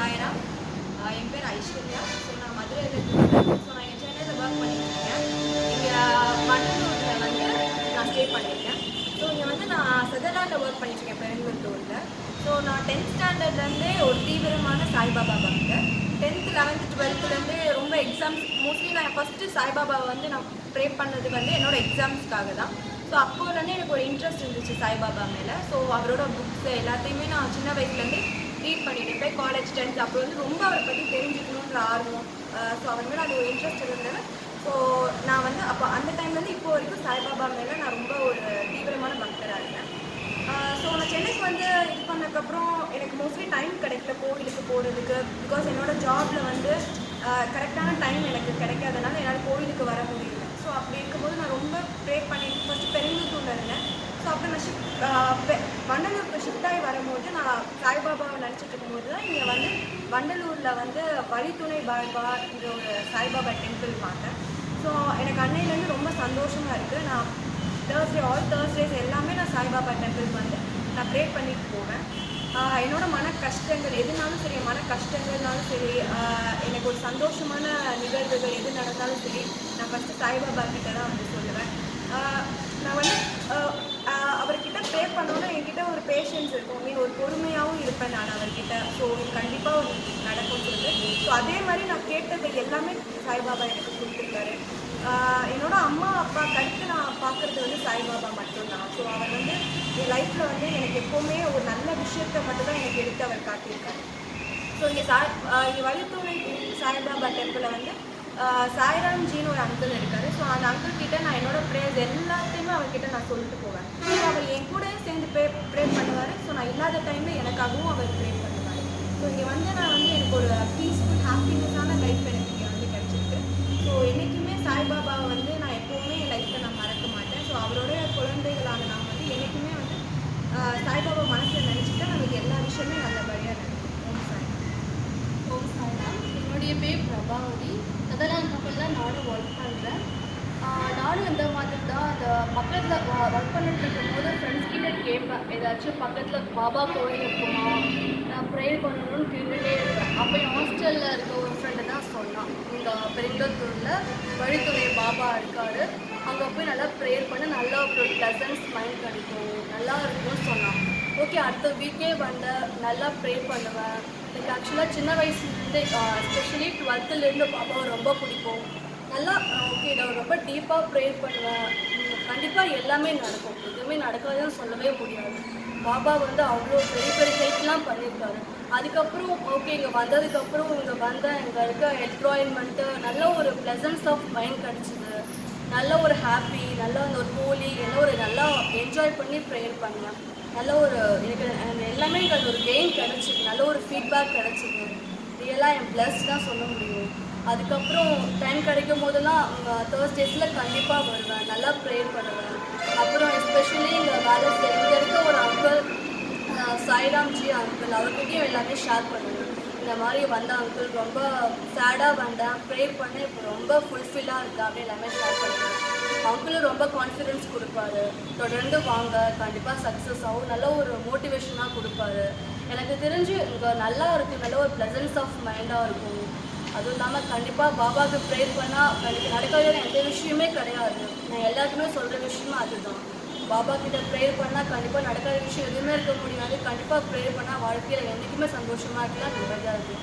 சாய்ராம். என் பேர் ஐஸ்வர்யா. ஸோ நான் மதுரையிலேருந்து வரேன். ஸோ நான் இங்கே சென்னையில் ஒர்க் பண்ணிட்டுருக்கேன். இங்கே வண்டலூரில் வந்து நான் ஸ்டே பண்ணியிருக்கேன். ஸோ இங்கே வந்து நான் சதர்லாண்டில் ஒர்க் பண்ணிட்டுருக்கேன் பெருங்குளத்தூரில். ஸோ நான் 10th ஸ்டாண்டர்ட்லேருந்தே ஒரு தீவிரமான சாய்பாபா பக்தர். 10th 11th 12th ரொம்ப எக்ஸாம்ஸ் மோஸ்ட்லி நான் ஃபஸ்ட்டு சாய்பாபாவை வந்து நான் ப்ரே பண்ணது வந்து என்னோடய எக்ஸாம்ஸ்க்காக தான். ஸோ அப்போலேருந்து எனக்கு ஒரு இன்ட்ரெஸ்ட் இருந்துச்சு சாய்பாபா மேலே. ஸோ அவரோட புக்ஸு எல்லாத்தையுமே நான் சின்ன வயசுலேருந்தே ரீட் பண்ணிட்டு இருப்பேன். காலேஜ் 10th அப்போ வந்து ரொம்ப அவரை பற்றி தெரிஞ்சுக்கணுன்ற ஆர்வம். ஸோ அவர் மேலே அது ஒரு இன்ட்ரெஸ்ட் இருந்தது. ஸோ நான் வந்து அப்போ அந்த டைம்லேருந்து இப்போ வரைக்கும் சாய்பாபா மேலே நான் ரொம்ப ஒரு தீவிரமான பக்தராக இருக்கேன். ஸோ நான் சென்னைக்கு வந்து இது பண்ணதுக்கப்புறம் எனக்கு மோஸ்ட்லி டைம் கிடைக்கல கோவிலுக்கு போகிறதுக்கு. பிகாஸ் என்னோடய ஜாபில் வந்து கரெக்டான டைம் எனக்கு கிடைக்காதனால என்னால் கோவிலுக்கு வர முடியல. ஸோ அப்படி இருக்கும்போது நான் ரொம்ப ப்ரே பண்ணிட்டு ஃபஸ்ட்டு பெருங்குளத்தூரில் இருந்தேன். ஸோ அப்புறம் நான் வண்டலூருக்கு ஷிஃப்ட் ஆகி வரும்போது நான் சாய்பாபாவை நினச்சிட்டு இருக்கும்போது தான் இங்கே வந்து வண்டலூரில் வந்து வழித்துணை பாபான்ற ஒரு சாய்பாபா டெம்பிள் பார்த்தேன். ஸோ எனக்கு அன்னையிலேருந்து ரொம்ப சந்தோஷமாக இருக்குது. நான் ஆல் தேர்ஸ்டேஸ் எல்லாமே நான் சாய்பாபா டெம்பிளுக்கு வந்து நான் ப்ரே பண்ணிட்டு போவேன். என்னோட மன கஷ்டங்கள் எதுனாலும் சரி, மன கஷ்டங்கள்னாலும் சரி, எனக்கு ஒரு சந்தோஷமான நிகழ்வுகள் எது நடந்தாலும் சரி, நான் ஃபஸ்ட்டு சாய்பாபா கிட்ட தான் வந்து சொல்லுவேன். நான் வந்து அவர்கிட்ட ப்ரே பண்ணோன்னா என்கிட்ட ஒரு பேஷன்ஸ் இருக்கும், ஒரு பொறுமையாகவும் இருப்பேன் நான் அவர்கிட்ட. ஸோ கண்டிப்பாக நடக்கும்னு சொல்லிட்டு ஸோ அதே மாதிரி நான் கேட்டது எல்லாமே சாய்பாபா எனக்கு கொடுத்துருக்காரு. என்னோட அம்மா அப்பா கருத்து நான் பார்க்குறது வந்து சாய்பாபா மட்டும்தான். ஸோ அவர் வந்து என் லைஃப்பில் வந்து எனக்கு எப்போவுமே ஒரு நல்ல விஷயத்தை மட்டும்தான் எனக்கு எடுத்து அவர் காட்டியிருக்காரு. ஸோ இங்கே வழித்துணை சாய்பாபா டெம்பிளில் வந்து சாய்ராம்ஜின்னு ஒரு அங்கிள் இருக்கார். ஸோ அந்த அங்கிள் கிட்டே நான் என்னோடய ப்ரேயர்ஸ் எல்லாத்தையுமே அவர்கிட்ட நான் சொல்லிட்டு போவேன். ஸோ அவர் என் கூடயே சேர்ந்து ப்ரே பண்ணுவார். ஸோ நான் இல்லாத டைமில் எனக்காகவும் அவர் ப்ரே பண்ணுவார். ஸோ இங்கே வந்து நான் வந்து எனக்கு ஒரு பீஸ்ஃபுல் ஹாப்பினஸான லைஃப் எனக்கு இங்கே வந்து கிடச்சிருக்கு. ஸோ என்றைக்குமே சாய்பாபாவை வந்து நான் எப்போவுமே என் லைஃப்பில் நான் மறக்க மாட்டேன். ஸோ அவரோடைய குழந்தைகளான நான் வந்து என்றைக்குமே வந்து சாய்பாபா மனசில் நினச்சிட்டு நமக்கு எல்லா விஷயமே நல்லபடியாக நடக்கும். ஓம் சாய்ராம். ஓம் சாய்ராம். என்னுடைய பேர் பிரபாவதி. சதர்லாண்ட் கம்பெனியில் நானும் ஒர்க் பண்ணுறேன். நானும் இந்த மாதிரி தான் அந்த பக்கத்தில் ஒர்க் பண்ணிட்டு இருக்கும்போது ஃப்ரெண்ட்ஸ் கிட்டே கேட்பேன், ஏதாச்சும் பக்கத்தில் பாபா கோயில் இருக்குமா, நான் ப்ரேயர் பண்ணணும்னு கேட்டுகிட்டே இருப்பேன். அப்போ என் ஹாஸ்டலில் இருக்க ஒரு ஃப்ரெண்டு தான் சொன்னான், இங்கே பெருங்குளத்தூரில் வழித்துணை பாபா இருக்கார், அங்கே போய் நல்லா ப்ரேயர் பண்ண நல்லா ஒரு ப்ளசன்ஸ் மைண்ட் கிடைக்கும், நல்லா இருக்கும்னு சொன்னான். ஓகே, அடுத்த வீக்கே வந்து நல்லா ப்ரே பண்ணுவேன். எனக்கு ஆக்சுவலாக சின்ன வயசுலேருந்து எஸ்பெஷலி 12th பாபாவை ரொம்ப பிடிக்கும். நல்லா ஓகே, இதை ரொம்ப டீப்பாக ப்ரேயர் பண்ணுவேன். கண்டிப்பாக எல்லாமே நடக்கும், எதுவுமே நடக்காதுன்னு சொல்லவே முடியாது. பாபா வந்து அவ்வளோ பெரிய பெரிய ஹெல்ப்லாம் பண்ணியிருக்காரு. அதுக்கப்புறம் ஓகே, இங்கே வந்ததுக்கப்புறம் இங்கே வந்தேன், இங்கே இருக்க என்வாயன்மெண்ட்டு நல்ல ஒரு ப்ளசன்ஸ் ஆஃப் மைண்ட் கிடச்சிது. நல்ல ஒரு ஹாப்பி, நல்ல அந்த ஒரு ஹோலி எல்லாம் ஒரு நல்லா என்ஜாய் பண்ணி ப்ரேயர் பண்ணுவேன். நல்ல ஒரு எனக்கு எல்லாமே எனக்கு ஒரு கெயின் கிடச்சிது, நல்ல ஒரு ஃபீட்பேக் கிடச்சிது. ரியலாக என் ப்ளஸ் தான் சொல்ல முடியும். அதுக்கப்புறம் டைம் கிடைக்கும் போதெல்லாம் தேர்ஸ்டேஸில் கண்டிப்பாக வருவேன், நல்லா ப்ரேயர் பண்ணுவேன். அப்புறம் எஸ்பெஷலி இங்கே வேலை இங்கே இருக்க ஒரு அங்கிள் சாய்ராம்ஜி அங்கிள், அவர்கிட்டையும் எல்லாமே ஷேர் பண்ணுவேன். இந்த மாதிரி வந்த அங்கிள் ரொம்ப சேடாக வந்தேன், ப்ரேயர் பண்ண இப்போ ரொம்ப ஃபுல்ஃபில்லாக இருக்கா அப்படின்னு எல்லாமே ஷேர் பண்ணுவேன். அங்கிளும் ரொம்ப கான்ஃபிடென்ஸ் கொடுப்பாரு, தொடர்ந்து வாங்க கண்டிப்பாக சக்ஸஸ் ஆகும், நல்ல ஒரு மோட்டிவேஷனாக கொடுப்பாரு. எனக்கு தெரிஞ்சு இங்கே நல்லா இருக்குது, நல்ல ஒரு ப்ளசன்ஸ் ஆஃப் மைண்டாக இருக்கும். அதுவும் இல்லாமல் கண்டிப்பாக பாபாவுக்கு ப்ரேயர் பண்ணால் எனக்கு நடக்காத எந்த விஷயமே கிடையாது. நான் எல்லாருக்குமே சொல்கிற விஷயமும் அதுதான். பாபா கிட்ட ப்ரேயர் பண்ணால் கண்டிப்பாக நடக்காத விஷயம் எதுவுமே இருக்க முடியாது. கண்டிப்பாக ப்ரேயர் பண்ணால் வாழ்க்கையில் என்றைக்குமே சந்தோஷமாக இருக்கலாம், நிம்மதியாக இருக்குது.